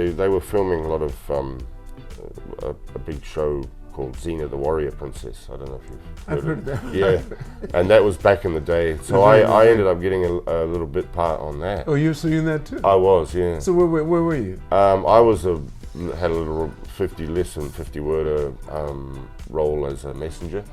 they were filming a lot of a big show called Xena the Warrior Princess. I don't know if you've heard of that. Yeah, and that was back in the day. So I ended up getting a little bit part on that. Oh, you were in that too? I was, yeah. So where were you? I was had a little 50 less than 50 word role as a messenger.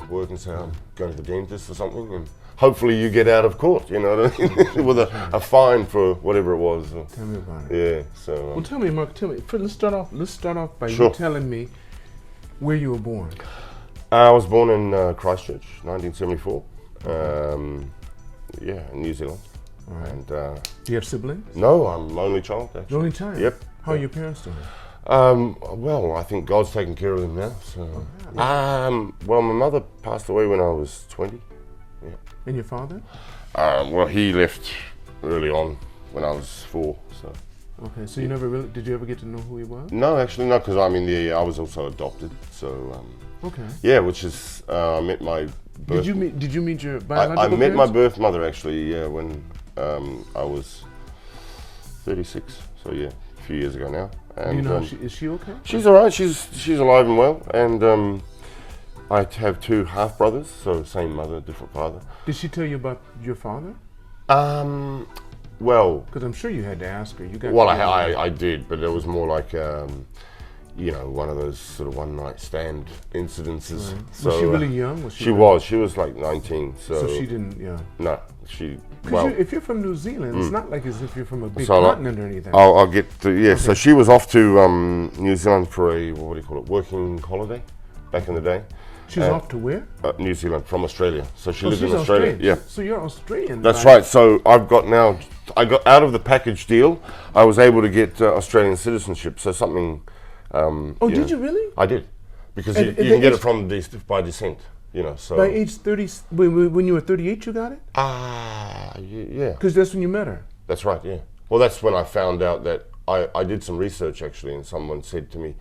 Work and say I'm going to the dentist or something, and hopefully you get out of court, you know what I mean, with a fine for whatever it was. Tell me about it. Yeah. So. Well, tell me, Mark. Tell me. Let's start off by Sure. you telling me where you were born. I was born in Christchurch, 1974. Yeah, in New Zealand. All right. And do you have siblings? no, I'm only child actually. The only child. Yep. How are your parents doing? Well, I think God's taking care of them now. So, well, my mother passed away when I was 20. Yeah. And your father? Well, he left early on when I was 4. So. Okay, so you never really did you ever get to know who he was? No, actually, no, because I mean, I was also adopted. So. Okay. Yeah, which is I met my. Did you meet your biological I met parents? my birth mother actually. Yeah, when I was 36. So yeah, a few years ago now. And, do you know is she okay? She's all right. She's alive and well. And I have 2 half brothers, so same mother, different father. Did she tell you about your father? Well, because I'm sure you had to ask her. You got. Well, I did, but it was more like you know, one of those sort of one-night stand incidences. Right. So, was she really young? Was she was. She was like 19. So she didn't. Yeah. No, she. Well, if you're from New Zealand, it's not like as if you're from a big so continent or anything. I'll get to Okay. So she was off to New Zealand for a what do you call it, working holiday, back in the day. She's off to where? New Zealand from Australia. So she Oh, lives in she's Australia. Australian. Yeah. So you're Australian. That's right. So I got out of the package deal. I was able to get Australian citizenship. So something. Did you really? I did, because And- you and can get the it from by descent. You know. So By age 30, when you were 38, you got it? yeah. Because that's when you met her. That's right. Yeah. Well, that's when I found out that I did some research actually, and someone said to me,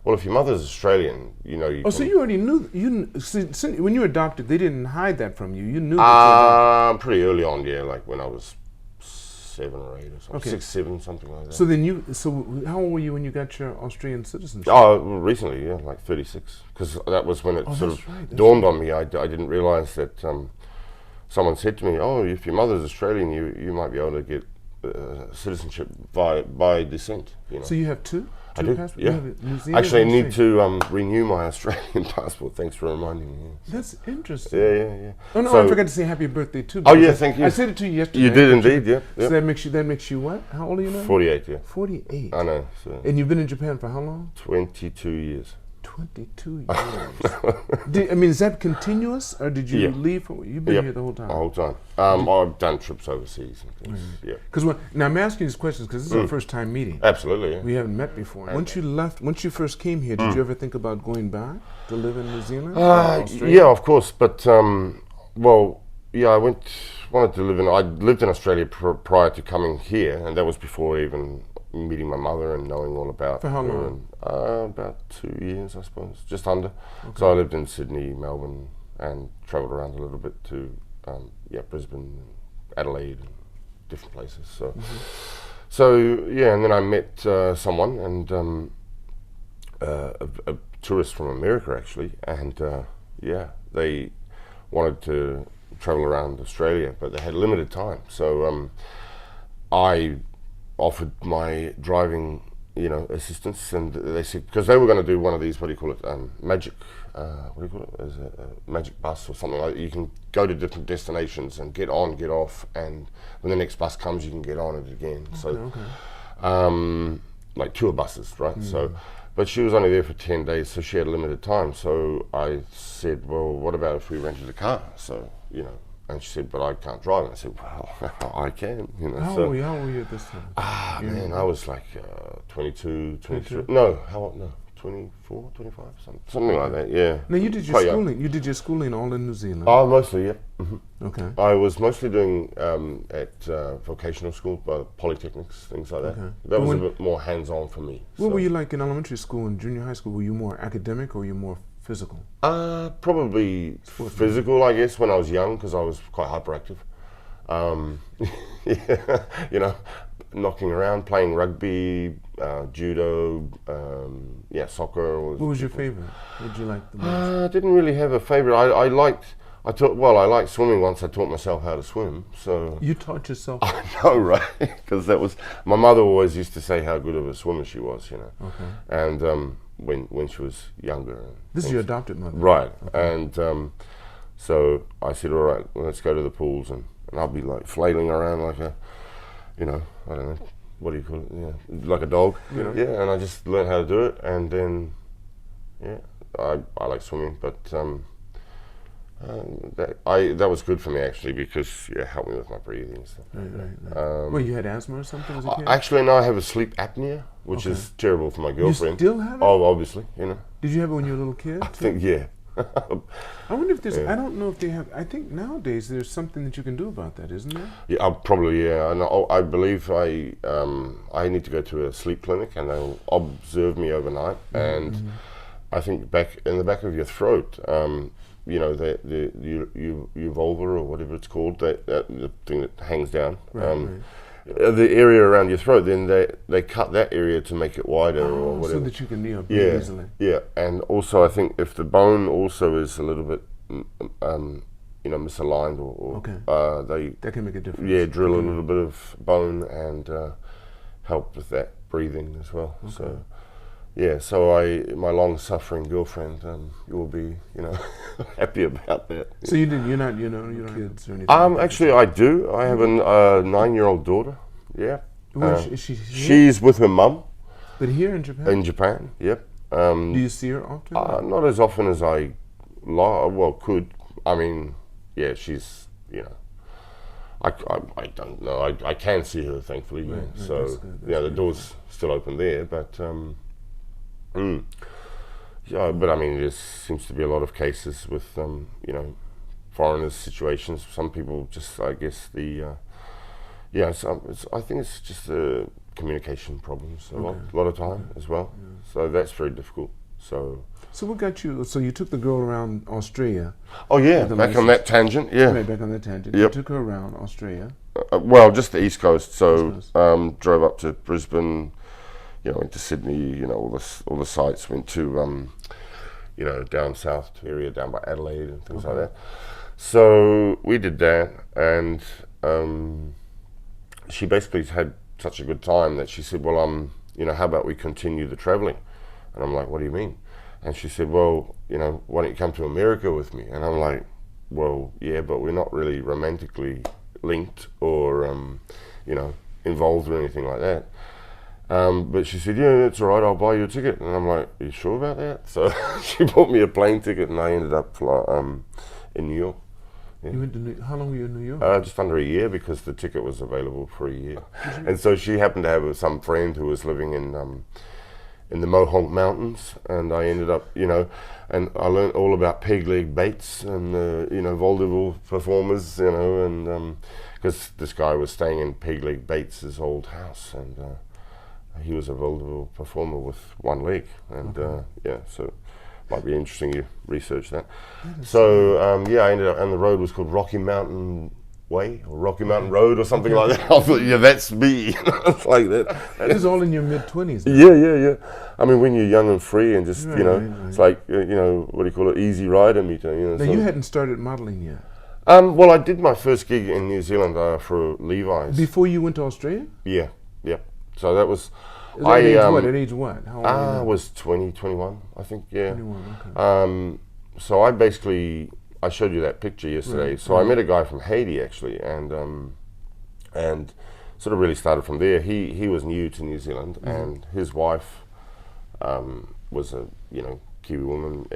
"Well, if your mother's Australian, you know you." Oh, so you already knew when you were adopted, they didn't hide that from you. You knew that you were adopted. Pretty early on, yeah, like when I was 7 or 8 or something, Okay. 6, 7, something like that. So how old were you when you got your Australian citizenship? Oh, recently, yeah, like 36, because that was when it sort of dawned on me. I didn't realise that someone said to me, "Oh, if your mother's Australian, you might be able to get citizenship by descent." You know. So you have two? I do, passports? yeah. You have a New Zealand Actually, I and need Australian. to renew my Australian passport. Thanks for reminding me. That's interesting. Yeah. Oh no, So- I forgot to say happy birthday too. Oh, yeah, because thank you. I said it to you yesterday. You did indeed, yeah. So that makes you what? How old are you now? 48, yeah. 48. I know. So And you've been in Japan for how long? 22 years. 22 years. Is that continuous, or did you Yeah. leave? You've been Yep, here the whole time. the whole time. I've done trips overseas and things. Yeah, Because now I'm asking these questions because this is our first time meeting. absolutely. Yeah. We haven't met before. Once you first came here, did you ever think about going back to live in New Zealand? Or Australia? Yeah, of course. But I wanted to live in. I lived in Australia prior to coming here, and that was before even meeting my mother and knowing all about. For how her. long? And, about 2 years, I suppose, just under. Okay. So I lived in Sydney, Melbourne, and travelled around a little bit to Brisbane, Adelaide, and different places. So, and then I met someone, and a tourist from America actually, and they wanted to travel around Australia, but they had limited time. So I offered my driving, assistance, and they said, because they were going to do one of these, magic, Is it a magic bus or something like that? You can go to different destinations and get on, get off, and when the next bus comes, you can get on it again. Like tour buses, right? So, but she was only there for 10 days, so she had limited time. So I said, well, what about if we rented a car? So, and she said, but I can't drive. And I said, well, I can, How old were you at this time? I was like 22, 23. No, how old? No, 24, 25, something like that, yeah. Now you did your schooling. You did your schooling all in New Zealand. Oh, mostly, yeah. Okay. I was mostly doing at vocational school, polytechnics, things like that. Okay. That was a bit more hands-on for me. What were you like in elementary school and junior high school? Were you more academic or were you more physical? Probably physical, I guess, when I was young, because I was quite hyperactive. Yeah, you know, knocking around, playing rugby, judo, soccer. What was your favorite? What did you like the most? I didn't really have a favorite. I liked swimming once I taught myself how to swim. So You taught yourself? I know, right? Because that was, my mother always used to say how good of a swimmer she was, you know. Okay. And when she was younger. This is your adopted mother? Right. Okay. And so I said, all right, well, let's go to the pools, and I'll be like flailing around like a, you know, I don't know, what do you call it? Yeah, like a dog. You know? Yeah, and I just learned how to do it, and then, yeah, I like swimming, but that was good for me actually, because it helped me with my breathing and stuff. Right. Well, you had asthma or something as a kid? Actually, no, I have a sleep apnea, which is terrible for my girlfriend. You still have it? Oh, obviously, you know. Did you have it when you were a little kid? I think, yeah. I wonder if there's, I don't know if they have, I think nowadays there's something that you can do about that, isn't there? Yeah, probably, yeah. And I believe I need to go to a sleep clinic, and they'll observe me overnight. And I think back in the back of your throat, you know, your vulva or whatever it's called, the thing that hangs down. Right. The area around your throat, then they cut that area to make it wider or whatever. So that you can breathe easily. Yeah, and also I think if the bone also is a little bit, you know, misaligned or that can make a difference. Yeah, drill a little bit of bone and help with that breathing as well. Okay. So yeah, so my long-suffering girlfriend, you will be, you know, happy about that. So you don't have kids or anything? Actually, I do. I have a 9-year-old daughter. Yeah. Is she here? She's with her mum. But here in Japan? In Japan, yep. Do you see her often? Not as often as I could. I mean, yeah, she's, you know, I don't know. I can see her, thankfully. Right, Yeah. So, that's good. the door's still open there, but yeah, but I mean, there seems to be a lot of cases with, you know, foreigners' situations. Some people just, I guess, I think it's just communication problems a lot of time as well. Yeah. So that's very difficult. So what got you? So you took the girl around Australia. Oh yeah, back on that tangent. Yeah, right, back on that tangent. Yep. You took her around Australia. Well, just the East Coast. So drove up to Brisbane. You know, went to Sydney. You know, all the sites. Went to you know, down south area, down by Adelaide and things like that. So we did that, and she basically had such a good time that she said, well, you know, how about we continue the traveling? And I'm like, what do you mean? And she said, well, you know, why don't you come to America with me? And I'm like, well, yeah, but we're not really romantically linked or, you know, involved or anything like that. But she said, yeah, that's all right, I'll buy you a ticket. And I'm like, are you sure about that? So she bought me a plane ticket, and I ended up in New York. Yeah. You went to how long were you in New York? Just under a year, because the ticket was available for a year. And so she happened to have some friend who was living in the Mohonk Mountains, and I ended up, you know, and I learned all about peg leg baits and, you know, vaudeville performers, you know, and because this guy was staying in Peg Leg Bates' old house, and he was a vaudeville performer with one leg, and yeah, so might be interesting you research that. So yeah, I ended up, and the road was called Rocky Mountain Way or Rocky Mountain Road or something like that. I thought, yeah, that's me. It's like that. This is all in your mid-20s. Yeah. I mean, when you're young and free and just, right, you know, right. It's like, you know, what do you call it, easy rider meter. You know, now, you hadn't started modeling yet. Well, I did my first gig in New Zealand for Levi's. Before you went to Australia? Yeah. So that was... At age what? How old were you? I was 20, 21, I think, yeah. 21, okay. So I showed you that picture yesterday. Right, so I met a guy from Haiti, actually, and sort of really started from there. He was new to New Zealand, and his wife was a, you know, Kiwi woman,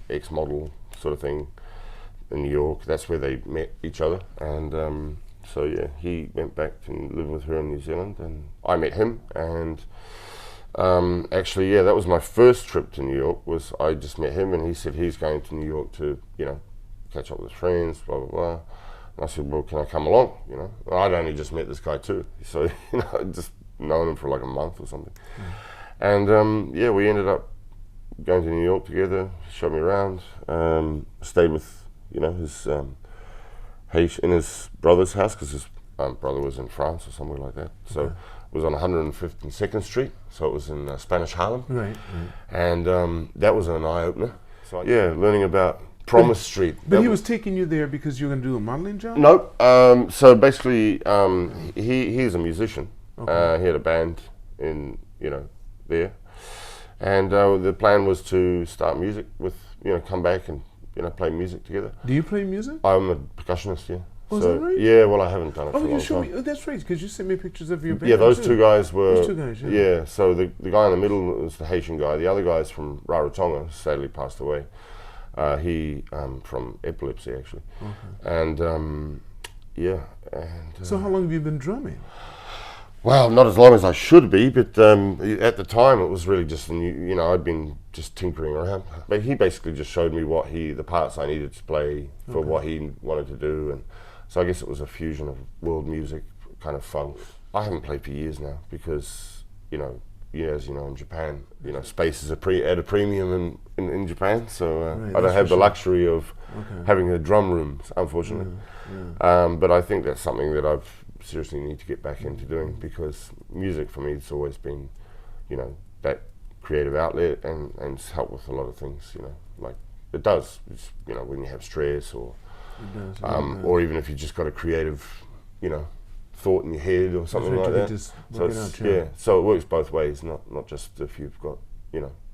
ex-model sort of thing in New York. That's where they met each other, and so yeah, he went back and lived with her in New Zealand, and I met him, and actually, yeah, that was my first trip to New York. Was I just met him, and he said he's going to New York to, you know, catch up with his friends, blah blah blah. And I said, well, can I come along? You know, well, I'd only just met this guy too, so you know, I'd just known him for like a month or something. And yeah, we ended up going to New York together. He showed me around. Stayed with his in his brother's house because his brother was in France or somewhere like that. So it was on 152nd Street. So it was in Spanish Harlem. Right. And that was an eye opener. So learning about Promise Street. But he was taking you there because you were going to do a modeling job? Nope. So basically, he's a musician. He had a band in there, and the plan was to start music with come back and play music together. Do you play music? I'm a percussionist. Yeah. Oh, is that right? Yeah. Well, I haven't done it for a long you showed time. me. Oh, that's right, because you sent me pictures of your band. Yeah, those too. two guys were. Those two guys. Yeah. Yeah. So the guy in the middle was the Haitian guy. The other guy's from Rarotonga, sadly passed away. He from epilepsy actually, and So how long have you been drumming? Well, not as long as I should be, but at the time it was really just I'd been just tinkering around. But he basically just showed me the parts I needed to play for what he wanted to do, and so I guess it was a fusion of world music, kind of funk. I haven't played for years now because as you know, in Japan, space is at a premium in Japan, so I don't have the luxury of having a drum room, unfortunately. But I think that's something that I've seriously need to get back into doing, because music for me has always been, that creative outlet and it's helped with a lot of things, like it does, when you have stress or even if you just got a creative, thought in your head or something like that. So it works both ways, not just if you've got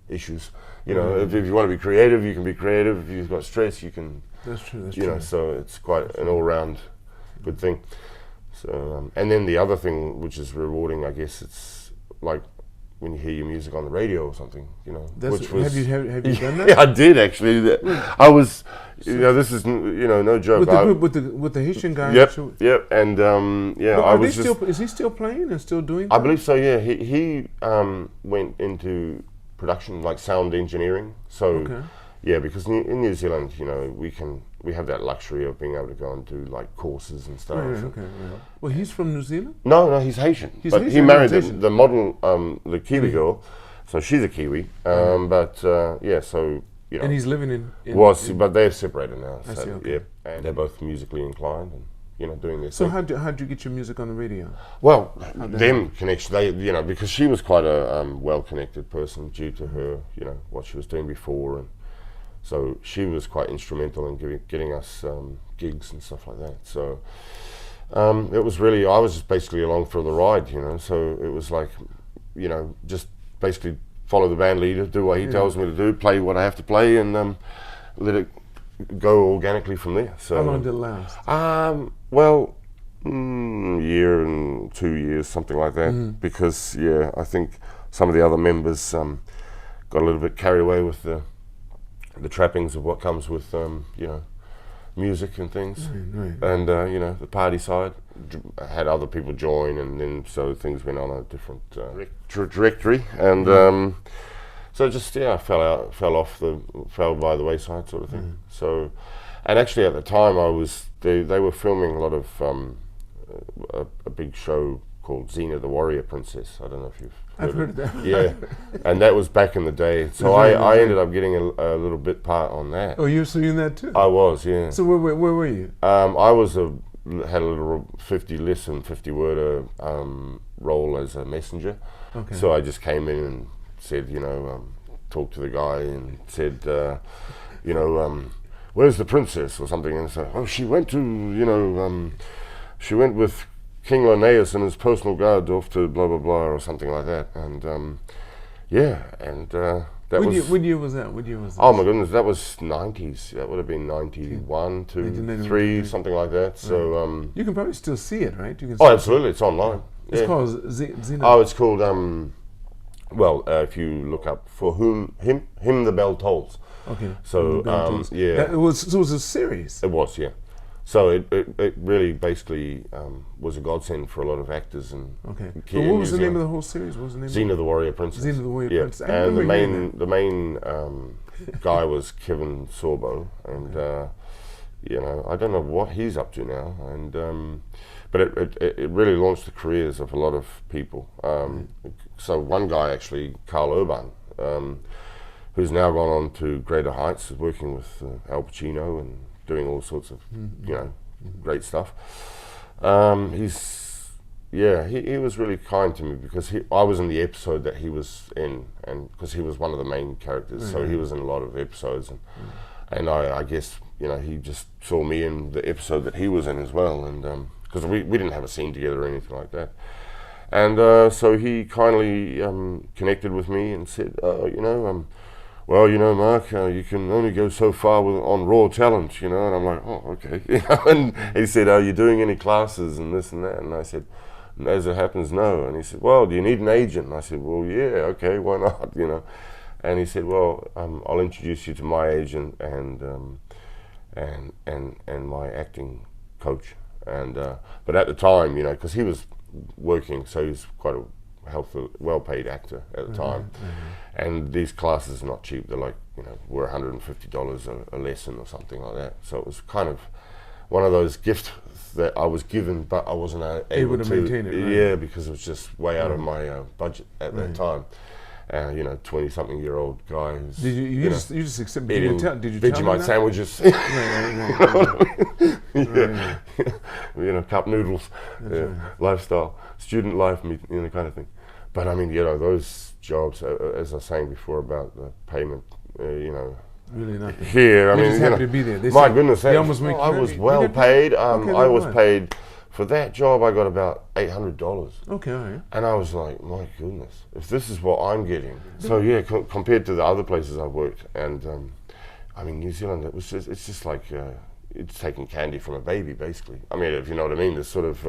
issues. If you want to be creative, you can be creative. If you've got stress, you can. That's true. That's true. So it's quite an all-round good thing. So and then the other thing, which is rewarding, I guess, it's like when you hear your music on the radio or something, which was. Have you done that? Yeah, I did actually. I was. This is no joke. With the group, with the Haitian guy. Yep, and I was is he still playing and still doing? I believe so. Yeah, he went into production, like sound engineering. So because in New Zealand, we have that luxury of being able to go and do like courses and stuff. Right. Well, he's from New Zealand. No, he's Haitian. He married the model, the Kiwi girl, so she's a Kiwi. So. And he's living in but they're separated now. I see, Yeah, and they're both musically inclined, and doing this. So how'd you get your music on the radio? Well, them connection. They because she was quite a well-connected person due to her what she was doing before, and so she was quite instrumental in getting us gigs and stuff like that. So it was really, I was just basically along for the ride, So it was like just basically follow the band leader, do what he tells me to do, play what I have to play, and let it go organically from there. So how long did it last? Year and 2 years, something like that. Because I think some of the other members got a little bit carried away with the trappings of what comes with music and things, and the party side had other people join, and then so things went on a different trajectory, and so just fell by the wayside, sort of thing. So, and actually at the time they were filming a lot of a big show called Xena the Warrior Princess. I don't know if you've heard of that. Yeah, and that was back in the day. So I ended up getting a little bit part on that. Oh, you were in that too? I was, yeah. So where were you? I had a little 50 listen, 50 word role as a messenger. Okay. So I just came in and said, talked to the guy and said, where's the princess or something, and so she went to she went with King Linnaeus and his personal guard off to blah blah blah or something like that, and that was. What year was that? Oh my goodness, that was 90s. That would have been 91 to 3, something like that. So you can probably still see it, right? You can. Oh, absolutely, it's online. It's called Xena. Oh, it's called if you look up for him the bell tolls. Okay. So it was a series. It was, yeah. So it really basically was a godsend for a lot of actors and. Okay. But what was the name of the whole series? What was the name? Xena the Warrior Princess. Xena the Warrior Princess. And the main guy was Kevin Sorbo, and I don't know what he's up to now, and but it really launched the careers of a lot of people. So one guy actually, Carl Urban, who's now gone on to greater heights, working with Al Pacino and doing all sorts of, great stuff. He was really kind to me because I was in the episode that he was in, and because he was one of the main characters, so he was in a lot of episodes, and I guess he just saw me in the episode that he was in as well, and because we didn't have a scene together or anything like that, and so he kindly connected with me and said, well, Mark, you can only go so far on raw talent, and I'm like, oh, okay. And he said, are you doing any classes and this and that? And I said, as it happens, no. And he said, well, do you need an agent? And I said, well, yeah, okay, why not, And he said, well, I'll introduce you to my agent and my acting coach. And but at the time, because he was working, so he was quite a healthy, well-paid actor at the time, and these classes are not cheap. They're like, were $150 a lesson or something like that. So it was kind of one of those gifts that I was given, but I wasn't able to maintain it. Right? Yeah, because it was just way out of my budget at that time. 20-something-year-old guy who's you just accept eating Vegemite sandwiches, cup noodles, lifestyle, student life, kind of thing. But I mean, those jobs, as I was saying before about the payment, really nothing. Here, I mean, just happy to be there. My goodness, I was well paid. Okay, I was paid for that job. I got about $800. Okay, all right. And I was like, my goodness, if this is what I'm getting. So yeah, compared to the other places I've worked, and I mean, New Zealand, it's just like it's taking candy from a baby, basically. I mean, if you know what I mean. There's sort of.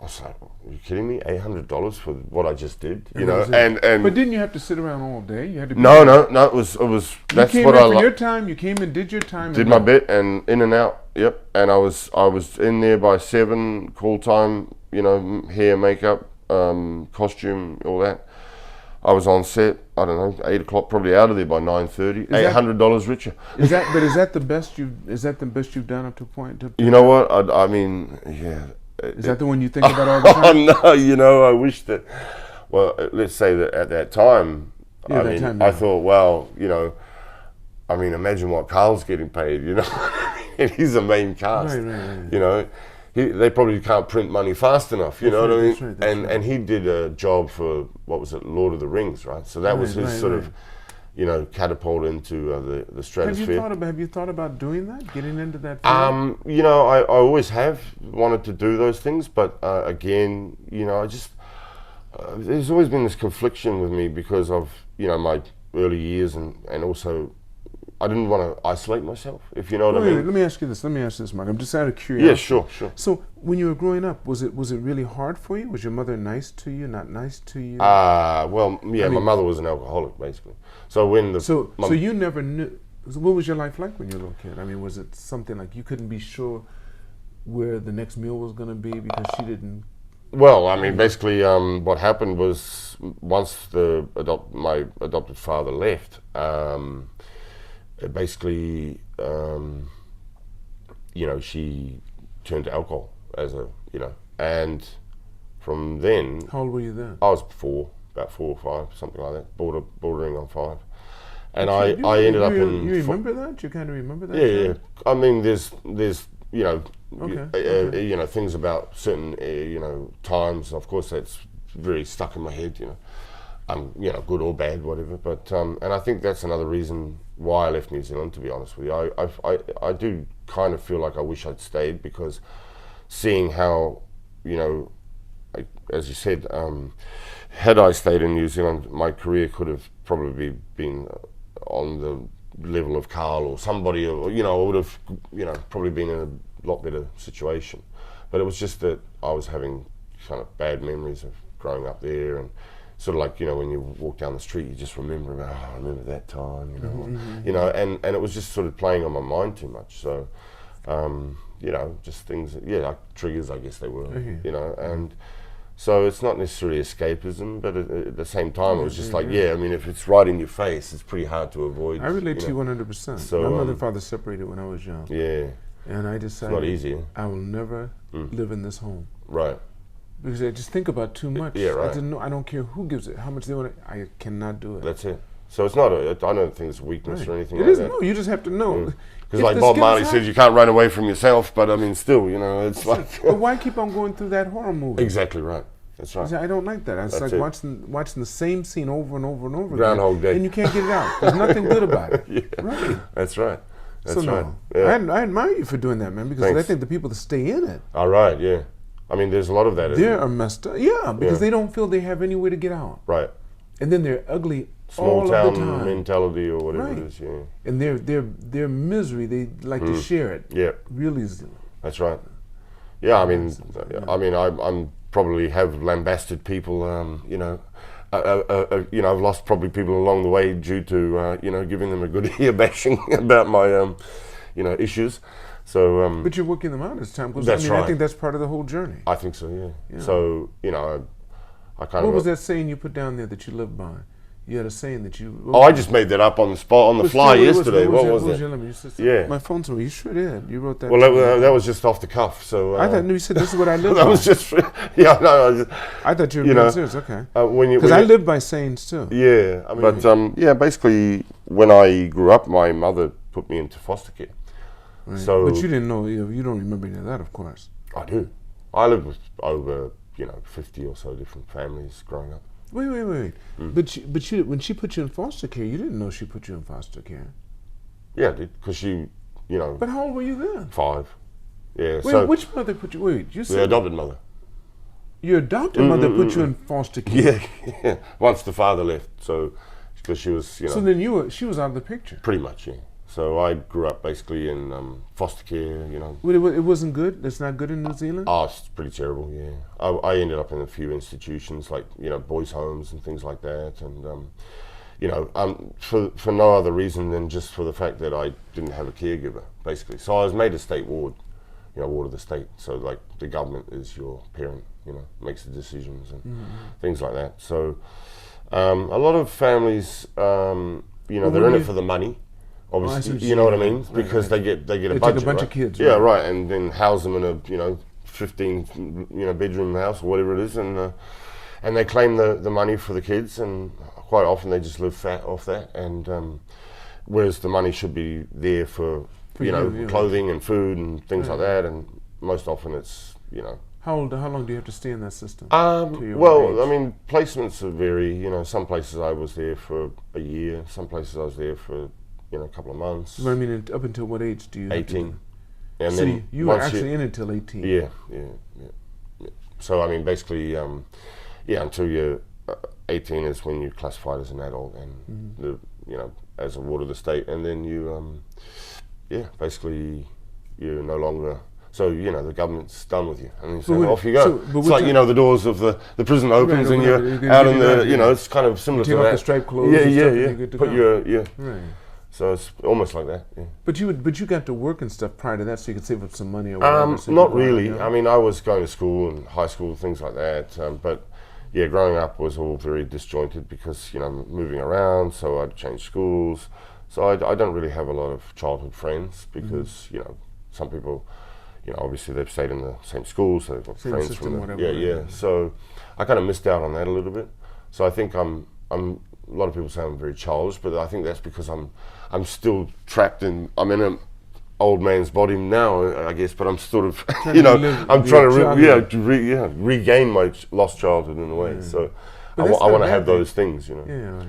I was like, are you kidding me? $800 for what I just did, and but didn't you have to sit around all day? You had to. No. It was. That's what I. Your time. You came and did your time. Did my bit and in and out. Yep. And I was in there by 7, call time. Hair, makeup, costume, all that. I was on set. I don't know, 8 o'clock. Probably out of there by 9:30. $800 richer. Is that the best you've done up to a point? You know what? I mean, yeah. Is that the one you think about all the time? Oh no, I wish that. Well, let's say that at that time, I thought, well, I mean, imagine what Carl's getting paid. And he's the main cast. Right. They probably can't print money fast enough. You know what I mean? And he did a job for what was it, Lord of the Rings, right? So that was his sort of. Catapult into the stratosphere. Have you thought about doing that, getting into that field? I always have wanted to do those things, but again, I just there's always been this confliction with me because of my early years and also I didn't want to isolate myself, if you know what I mean. Let me ask you this, Mark. I'm just out of curiosity. Yeah, sure. So when you were growing up, was it really hard for you? Was your mother nice to you, not nice to you? My mother was an alcoholic, basically. So when So you never knew. What was your life like when you were a little kid? I mean, was it something like you couldn't be sure where the next meal was going to be because she didn't? Well, I mean, basically, what happened was once my adopted father left. Basically, she turned to alcohol and from then. How old were you then? I was about 4 or 5, something like that, bordering on 5. And I ended up in. You remember that? You kind of remember that? Yeah. I mean, there's things about certain times. Of course, that's very stuck in my head. Good or bad, whatever. But and I think that's another reason why I left New Zealand. To be honest with you, I do kind of feel like I wish I'd stayed because seeing how as you said, had I stayed in New Zealand, my career could have probably been on the level of Carl or somebody, or I would have probably been in a lot better situation. But it was just that I was having kind of bad memories of growing up there and. Sort of like when you walk down the street, you just remember about I remember that time, and it was just sort of playing on my mind too much. So, just things, like triggers, I guess they were, and so it's not necessarily escapism, but at the same time, it was just like, I mean, if it's right in your face, it's pretty hard to avoid. I relate to you 100%. So my mother and father separated when I was young. Yeah, and I decided it's not easy. I will never live in this home. Right. Because I just think about too much. Yeah, right. I don't care who gives it, how much they want it. I cannot do it. That's it. So it's not I don't think it's a weakness or anything It like isn't. that. No, you just have to know. Because like Bob Marley says, you can't run away from yourself, but I mean, still, you know, it's like... But why keep on going through that horror movie? Exactly right. That's right. I don't like that. It's like watching the same scene over and over and over Groundhog again. Day. And you can't get it out. There's nothing good about it. Yeah. Right. That's right. That's so right. no, Yeah. I admire you for doing that, man, because Thanks. I think the people that stay in it, All right, yeah. I mean, there's a lot of that. they are messed up. Yeah, because they don't feel they have any way to get out. Right. And then they're ugly Small all town of the time. mentality or whatever Right. it is, yeah. And their misery, they like to share it. Yeah. Real easily. That's right. Yeah, I mean, I'm probably have lambasted people. You know, I've lost probably people along the way due to giving them a good ear bashing about my issues. So. But you're working them out as time goes on. That's right. I think that's part of the whole journey. I think so. Yeah. So I kind of. What was that saying you put down there that you lived by? You had a saying that you. Oh, I just made that up on the spot, on the fly yesterday. What was it? Yeah. My phone's on. You sure did. You wrote that. Well, that was just off the cuff. So I thought you said this is what I live by. that was just yeah. No, I thought you were being serious. Okay. Because I lived by sayings too. Yeah, I mean, but basically, when I grew up, my mother put me into foster care. Right. So, but you didn't know. You don't remember any of that, of course. I do. I lived with over 50 or so different families growing up. Wait. But you, when she put you in foster care, you didn't know she put you in foster care. Yeah, I did, because she, But how old were you then? 5. Yeah. Wait, so which mother put you? Wait, you said the adopted mother. Your adopted mother put you in foster care. Yeah. Once the father left, so because she was, So then she was out of the picture. Pretty much, yeah. So I grew up basically in foster care, Well, it wasn't good? It's not good in New Zealand? Oh, it's pretty terrible, yeah. I ended up in a few institutions like, boys' homes and things like that. And, for no other reason than just for the fact that I didn't have a caregiver, basically. So I was made a state ward, ward of the state. So, like, the government is your parent, makes the decisions and things like that. So a lot of families, they're in it for the money. Obviously, you know what I mean? Right, because they get a budget, take a bunch right? of kids. Yeah, right, and then house them in a 15 bedroom house or whatever it is, and they claim the money for the kids, and quite often they just live fat off that, and whereas the money should be there for clothing and food and things like that, and most often it's How long do you have to stay in that system? Well, I mean, placements vary. Some places I was there for a year, some places I was there for a couple of months. I mean, up until what age do you? 18. And so then you were actually in until 18. Yeah. So I mean, basically, until you're 18 is when you're classified as an adult, and as a ward of the state, and then you, basically, you're no longer. So the government's done with you, and so off you go. It's like the doors of the prison opens, and you're out in the. It's kind of similar to that. Take off the striped clothes. Yeah. Put your Right. So it's almost like that. Yeah. But you got to work and stuff prior to that, so you could save up some money or whatever. So not really. I mean, I was going to school and high school, things like that. But yeah, growing up was all very disjointed because moving around. So I'd change schools. So I don't really have a lot of childhood friends because some people. Obviously they've stayed in the same school, so they've got same friends system, from whatever. So I kind of missed out on that a little bit. So I think I'm. A lot of people say I'm very childish, but I think that's because I'm still trapped in. I'm in an old man's body now, I guess. But I'm sort of, I'm trying to regain my lost childhood in a way. So I want to have those things, Yeah.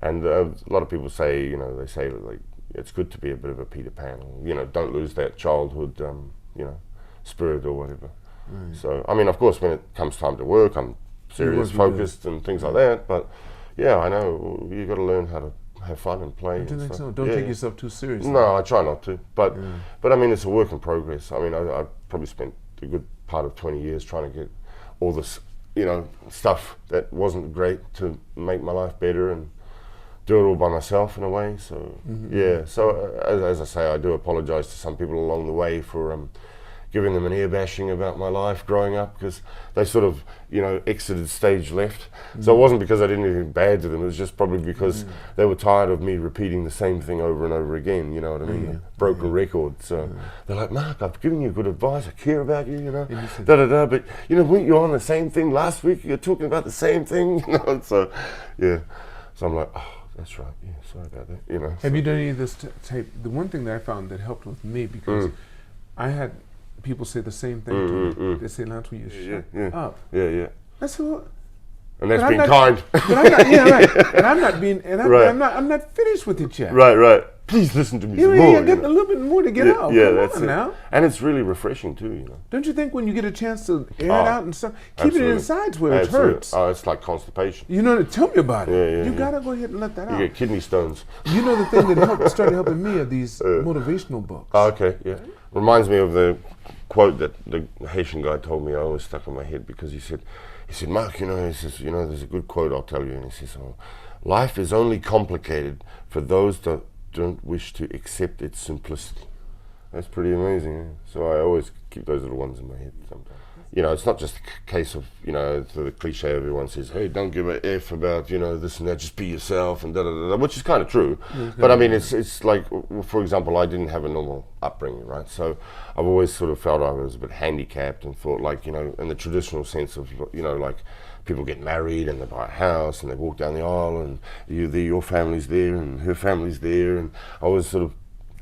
And a lot of people say, they say like it's good to be a bit of a Peter Pan, or, don't lose that childhood. Spirit or whatever. Right. So, I mean, of course, when it comes time to work, I'm serious, focused, and things like that. But yeah, I know you got to learn how to have fun and play. Don't you think so? Don't take yourself too seriously. No, I try not to. But I mean, it's a work in progress. I mean, I probably spent a good part of 20 years trying to get all this, stuff that wasn't great to make my life better and do it all by myself in a way. So so as I say, I do apologize to some people along the way for giving them an ear bashing about my life growing up, because they sort of exited stage left. So it wasn't because I did anything bad to them, it was just probably because they were tired of me repeating the same thing over and over again, you know what I mean? Broken record. So they're like, Mark, I've given you good advice, I care about you, but weren't you on the same thing last week? You're talking about the same thing, So so I'm like, oh, That's right. Yeah, sorry about that. You know. Have you done any of this type? The one thing that I found that helped with me, because I had people say the same thing to me. They say, "Lance, will you shut up?" Yeah, yeah. I said, "Well," and that's being kind. But I'm not, yeah, right. And I'm not being, and Right. I'm not finished with it yet. Right, right. Please listen to me some You more. got a little bit more to get out. Yeah, Come that's on it. now. And it's really refreshing too, you know. Don't you think when you get a chance to air it out and stuff, keep Absolutely. it inside where it Absolutely. hurts. Oh, it's like constipation. You know, tell me about it. Yeah, yeah, You yeah. gotta go ahead and let that You out. get kidney stones. You know, the thing that started helping me are these motivational books. Oh, okay, yeah. Reminds me of the quote that the Haitian guy told me. I always stuck in my head because he said, Mark, you know, he says, you know, there's a good quote I'll tell you. And he says, oh, life is only complicated for those that don't wish to accept its simplicity. That's pretty amazing. Yeah? So I always keep those little ones in my head sometimes. You know, it's not just a case of, you know, the cliche everyone says, hey, don't give a F about, you know, this and that, just be yourself and da-da-da-da, which is kind of true. But I mean, it's like, for example, I didn't have a normal upbringing, right? So I've always sort of felt I was a bit handicapped and thought like, you know, in the traditional sense of, you know, like people get married and they buy a house and they walk down the aisle and your family's there and her family's there. And I was sort of,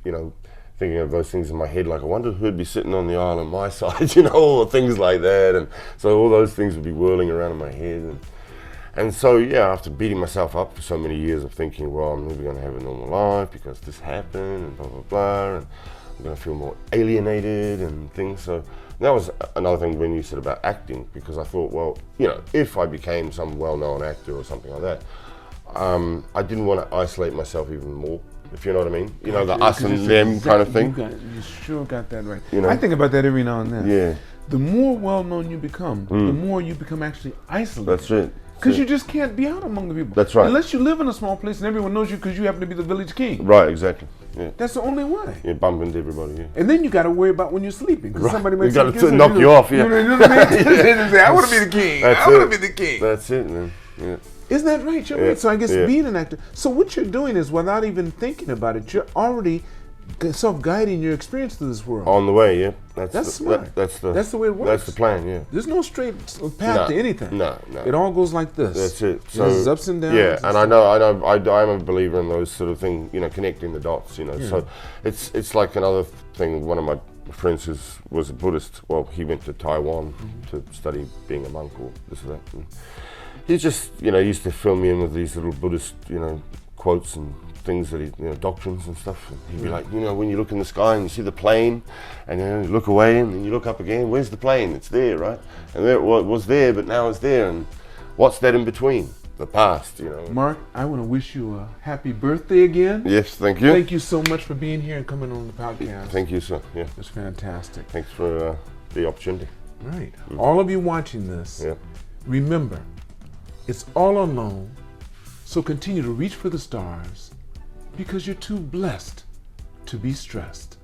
you know, thinking of those things in my head, like I wonder who'd be sitting on the aisle on my side, you know, or things like that. And so all those things would be whirling around in my head. And so, yeah, after beating myself up for so many years of thinking, well, I'm never going to have a normal life because this happened and blah, blah, blah, and I'm going to feel more alienated and things. So that was another thing when you said about acting, because I thought, well, you know, if I became some well-known actor or something like that, I didn't want to isolate myself even more. If you know what I mean, you know, the us and them kind of thing. You sure got that right. You know? I think about that every now and then. Yeah. The more well-known you become, the more you become actually isolated. That's it. Because you just can't be out among the people. That's right. Unless you live in a small place and everyone knows you because you happen to be the village king. Right, exactly. Yeah. That's the only way. You bump into everybody, yeah. And then you got to worry about when you're sleeping, because somebody might got to knock you off, yeah. You know what I mean? They say, I want to be the king. I want to be the king. That's it, man. Yeah. Isn't that right? You're right. So I guess being an actor. So what you're doing is, without even thinking about it, you're already self-guiding your experience to this world. On the way, yeah. That's smart. That's the way it works. That's the plan, yeah. There's no straight path to anything. No. It all goes like this. That's it. So there's ups and downs. Yeah, and I know. I'm a believer in those sort of things. You know, connecting the dots. You know, so it's like another thing. One of my friends was a Buddhist. Well, he went to Taiwan to study being a monk or this or that. And he just, you know, used to fill me in with these little Buddhist, you know, quotes and things that he, you know, doctrines and stuff. And he'd be like, you know, when you look in the sky and you see the plane, and you know, you look away and then you look up again, where's the plane? It's there, right? And there, well, it was there, but now it's there. And what's that in between? The past, you know. Mark, I want to wish you a happy birthday again. Yes, thank you. Thank you so much for being here and coming on the podcast. Thank you, sir. Yeah. It's fantastic. Thanks for the opportunity. Right. All of you watching this, remember, it's all alone, so continue to reach for the stars because you're too blessed to be stressed.